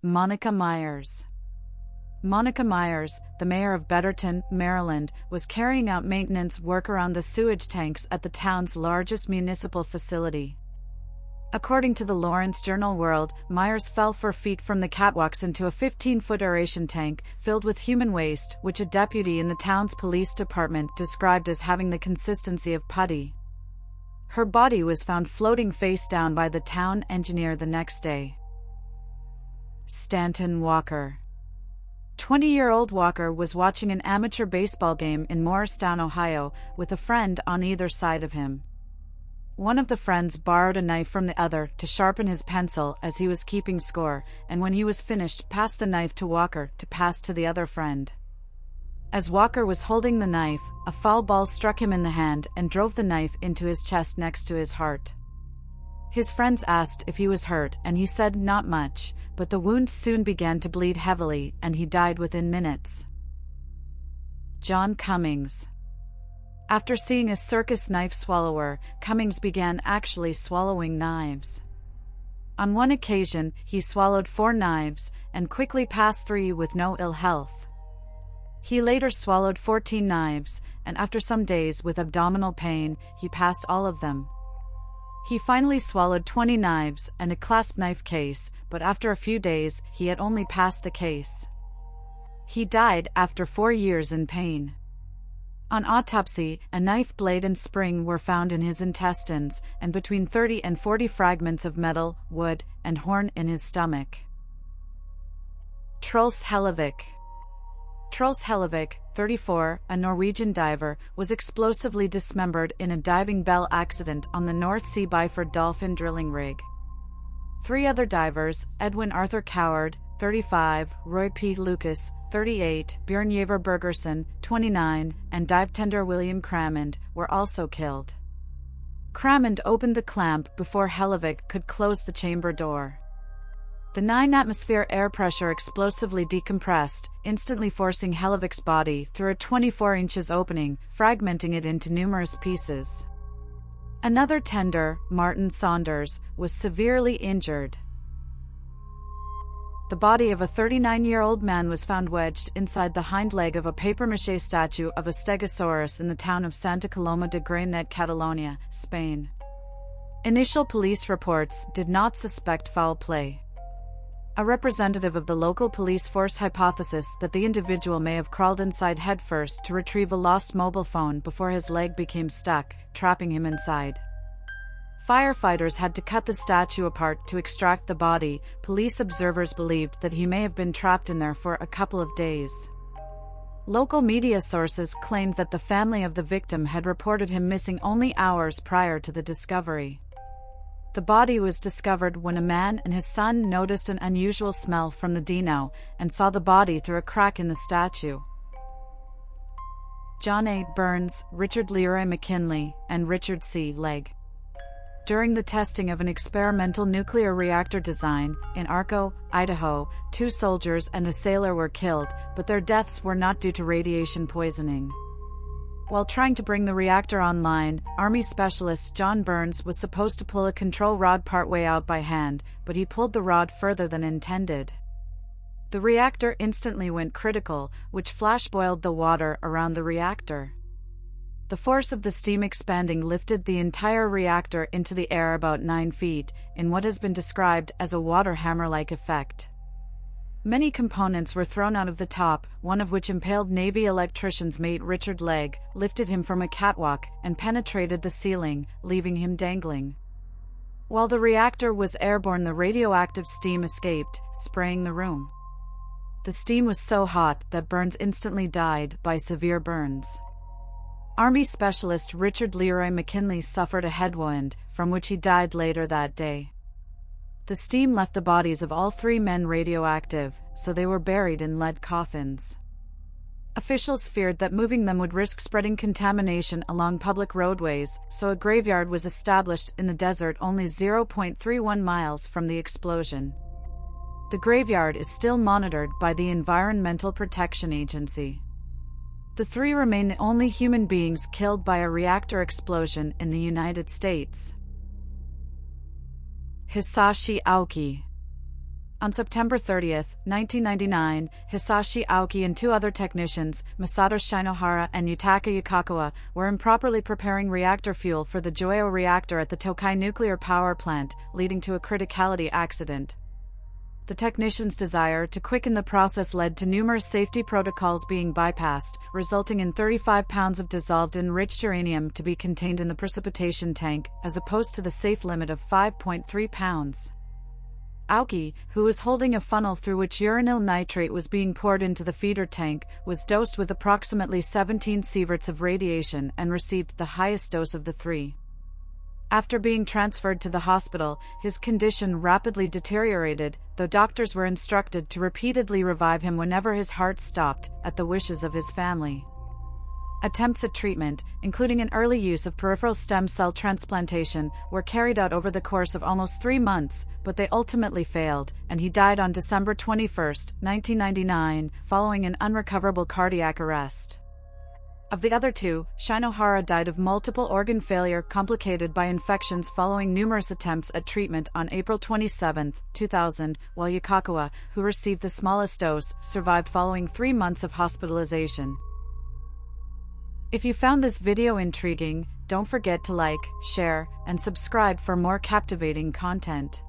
Monica Myers. Monica Myers, the mayor of Betterton, Maryland, was carrying out maintenance work around the sewage tanks at the town's largest municipal facility. According to the Lawrence Journal-World, Myers fell 4 feet from the catwalks into a 15-foot aeration tank filled with human waste, which a deputy in the town's police department described as having the consistency of putty. Her body was found floating face down by the town engineer the next day. Stanton Walker. 20-year-old Walker was watching an amateur baseball game in Morristown, Ohio, with a friend on either side of him. One of the friends borrowed a knife from the other to sharpen his pencil as he was keeping score, and when he was finished, passed the knife to Walker to pass to the other friend. As Walker was holding the knife, a foul ball struck him in the hand and drove the knife into his chest next to his heart. His friends asked if he was hurt, and he said not much, but the wound soon began to bleed heavily, and he died within minutes. John Cummings. After seeing a circus knife swallower, Cummings began actually swallowing knives. On one occasion, he swallowed 4 knives, and quickly passed 3 with no ill health. He later swallowed 14 knives, and after some days with abdominal pain, he passed all of them. He finally swallowed 20 knives and a clasp knife case, but after a few days, he had only passed the case. He died after 4 years in pain. On autopsy, a knife blade and spring were found in his intestines, and between 30 and 40 fragments of metal, wood, and horn in his stomach. Truls Hellevik. Truls Hellevik, 34, a Norwegian diver, was explosively dismembered in a diving bell accident on the North Sea Byford dolphin drilling rig. 3 other divers, Edwin Arthur Coward, 35, Roy P. Lucas, 38, Bjørnjæver Bergersen, 29, and dive tender William Cramond, were also killed. Cramond opened the clamp before Hellevik could close the chamber door. The 9-atmosphere air pressure explosively decompressed, instantly forcing Hellevik's body through a 24 inches opening, fragmenting it into numerous pieces. Another tender, Martin Saunders, was severely injured. The body of a 39-year-old man was found wedged inside the hind leg of a papier-mâché statue of a stegosaurus in the town of Santa Coloma de Gramenet, Catalonia, Spain. Initial police reports did not suspect foul play. A representative of the local police force hypothesized that the individual may have crawled inside headfirst to retrieve a lost mobile phone before his leg became stuck, trapping him inside. Firefighters had to cut the statue apart to extract the body. Police observers believed that he may have been trapped in there for a couple of days. Local media sources claimed that the family of the victim had reported him missing only hours prior to the discovery. The body was discovered when a man and his son noticed an unusual smell from the dino and saw the body through a crack in the statue. John A. Burns, Richard Leroy McKinley, and Richard C. Legg. During the testing of an experimental nuclear reactor design in Arco, Idaho, 2 soldiers and a sailor were killed, but their deaths were not due to radiation poisoning. While trying to bring the reactor online, Army specialist John Burns was supposed to pull a control rod partway out by hand, but he pulled the rod further than intended. The reactor instantly went critical, which flash-boiled the water around the reactor. The force of the steam expanding lifted the entire reactor into the air about 9 feet, in what has been described as a water hammer-like effect. Many components were thrown out of the top, one of which impaled Navy electrician's mate Richard Legg, lifted him from a catwalk, and penetrated the ceiling, leaving him dangling. While the reactor was airborne, the radioactive steam escaped, spraying the room. The steam was so hot that Burns instantly died by severe burns. Army specialist Richard Leroy McKinley suffered a head wound, from which he died later that day. The steam left the bodies of all 3 men radioactive, so they were buried in lead coffins. Officials feared that moving them would risk spreading contamination along public roadways, so a graveyard was established in the desert only 0.31 miles from the explosion. The graveyard is still monitored by the Environmental Protection Agency. The 3 remain the only human beings killed by a reactor explosion in the United States. Hisashi Aoki. On September 30, 1999, Hisashi Aoki and two other technicians, Masato Shinohara and Yutaka Yukawa, were improperly preparing reactor fuel for the Joyo reactor at the Tokai nuclear power plant, leading to a criticality accident. The technicians' desire to quicken the process led to numerous safety protocols being bypassed, resulting in 35 pounds of dissolved enriched uranium to be contained in the precipitation tank, as opposed to the safe limit of 5.3 pounds. Aoki, who was holding a funnel through which uranyl nitrate was being poured into the feeder tank, was dosed with approximately 17 sieverts of radiation and received the highest dose of the three. After being transferred to the hospital, his condition rapidly deteriorated, though doctors were instructed to repeatedly revive him whenever his heart stopped, at the wishes of his family. Attempts at treatment, including an early use of peripheral stem cell transplantation, were carried out over the course of almost 3 months, but they ultimately failed, and he died on December 21, 1999, following an unrecoverable cardiac arrest. Of the other two, Shinohara died of multiple organ failure complicated by infections following numerous attempts at treatment on April 27, 2000, while Yukawa, who received the smallest dose, survived following 3 months of hospitalization. If you found this video intriguing, don't forget to like, share, and subscribe for more captivating content.